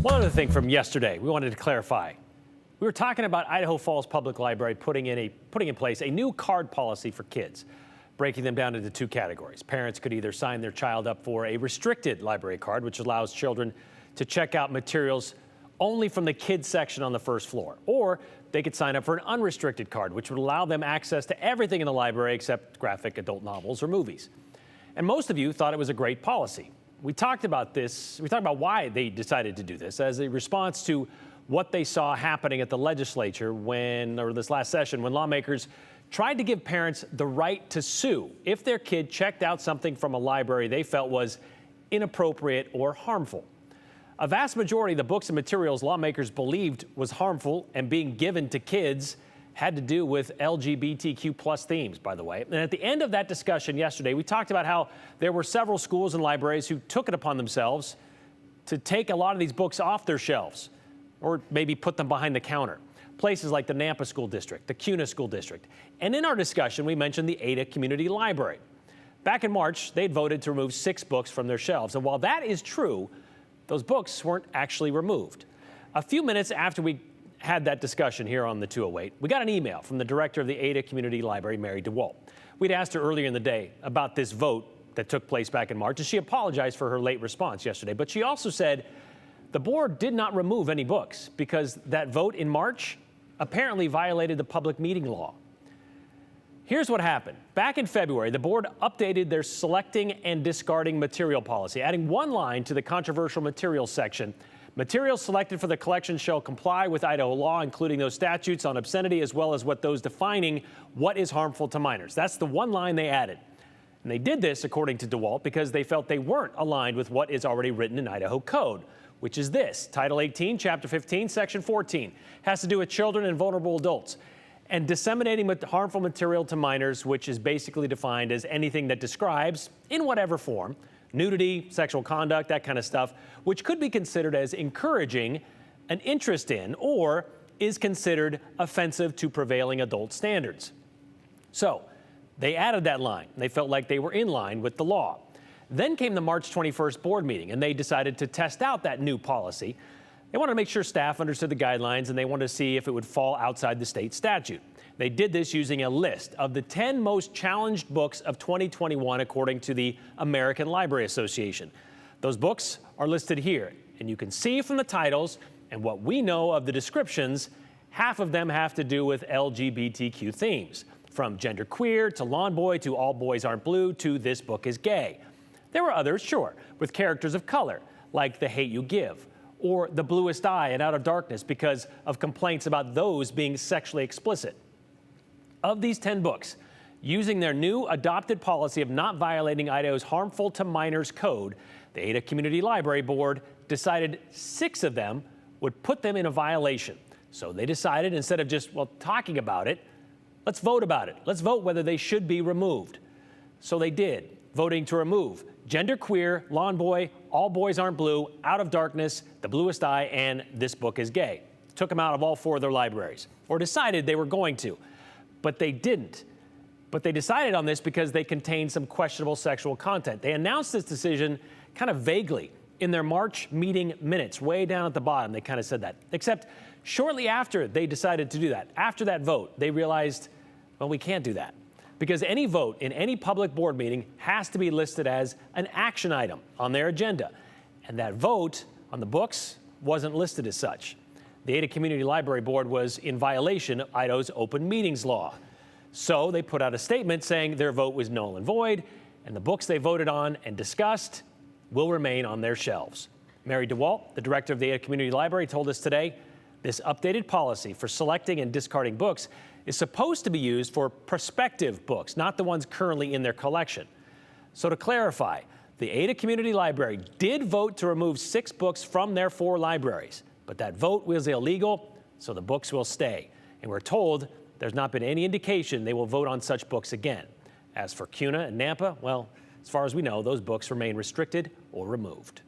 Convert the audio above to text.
One other thing from yesterday we wanted to clarify. We were talking about Idaho Falls Public Library putting in place a new card policy for kids, breaking them down into two categories. Parents could either sign their child up for a restricted library card, which allows children to check out materials only from the kids section on the first floor, or they could sign up for an unrestricted card, which would allow them access to everything in the library except graphic adult novels or movies. And most of you thought it was a great policy. We talked about this. We talked about why they decided to do this as a response to what they saw happening at the legislature this last session, when lawmakers tried to give parents the right to sue if their kid checked out something from a library they felt was inappropriate or harmful. A vast majority of the books and materials lawmakers believed was harmful and being given to kids had to do with LGBTQ plus themes, by the way. And at the end of that discussion yesterday, we talked about how there were several schools and libraries who took it upon themselves to take a lot of these books off their shelves or maybe put them behind the counter. Places like the Nampa School District, the Kuna School District. And in our discussion, we mentioned the Ada Community Library. Back in March, they'd voted to remove 6 books from their shelves. And while that is true, those books weren't actually removed. A few minutes after we had that discussion here on the 208, we got an email from the director of the Ada Community Library, Mary DeWalt. We'd asked her earlier in the day about this vote that took place back in March, and she apologized for her late response yesterday. But she also said the board did not remove any books because that vote in March apparently violated the public meeting law. Here's what happened. Back in February, the board updated their selecting and discarding material policy, adding one line to the controversial materials section. Materials selected for the collection shall comply with Idaho law, including those statutes on obscenity, as well as those defining what is harmful to minors. That's the one line they added. And they did this, according to DeWalt, because they felt they weren't aligned with what is already written in Idaho code, which is this. Title 18, Chapter 15, Section 14, has to do with children and vulnerable adults. And disseminating harmful material to minors, which is basically defined as anything that describes, in whatever form, nudity, sexual conduct, that kind of stuff, which could be considered as encouraging an interest in or is considered offensive to prevailing adult standards. So they added that line. They felt like they were in line with the law. Then came the March 21st board meeting, and they decided to test out that new policy. They wanted to make sure staff understood the guidelines, and they wanted to see if it would fall outside the state statute. They did this using a list of the 10 most challenged books of 2021, according to the American Library Association. Those books are listed here, and you can see from the titles and what we know of the descriptions, half of them have to do with LGBTQ themes, from genderqueer to lawn boy to all boys aren't blue to this book is gay. There were others, sure, with characters of color, like The Hate You Give, or The Bluest Eye and Out of Darkness, because of complaints about those being sexually explicit. Of these 10 books, using their new adopted policy of not violating Idaho's harmful to minors code, the Ada Community Library Board decided 6 of them would put them in a violation. So they decided, instead of just, talking about it, let's vote about it. Let's vote whether they should be removed. So they did, voting to remove Genderqueer, Lawn Boy, All Boys Aren't Blue, Out of Darkness, The Bluest Eye, and This Book is Gay. Took them out of all 4 of their libraries, or decided they were going to, but they didn't. But they decided on this because they contained some questionable sexual content. They announced this decision kind of vaguely in their March meeting minutes, way down at the bottom. They kind of said that, except shortly after they decided to do that, after that vote, they realized, we can't do that. Because any vote in any public board meeting has to be listed as an action item on their agenda. And that vote on the books wasn't listed as such. The Ada Community Library Board was in violation of Idaho's open meetings law. So they put out a statement saying their vote was null and void, and the books they voted on and discussed will remain on their shelves. Mary DeWalt, the director of the Ada Community Library, told us today this updated policy for selecting and discarding books is supposed to be used for prospective books, not the ones currently in their collection. So to clarify, the Ada Community Library did vote to remove 6 books from their 4 libraries, but that vote was illegal, so the books will stay. And we're told there's not been any indication they will vote on such books again. As for Kuna and Nampa, as far as we know, those books remain restricted or removed.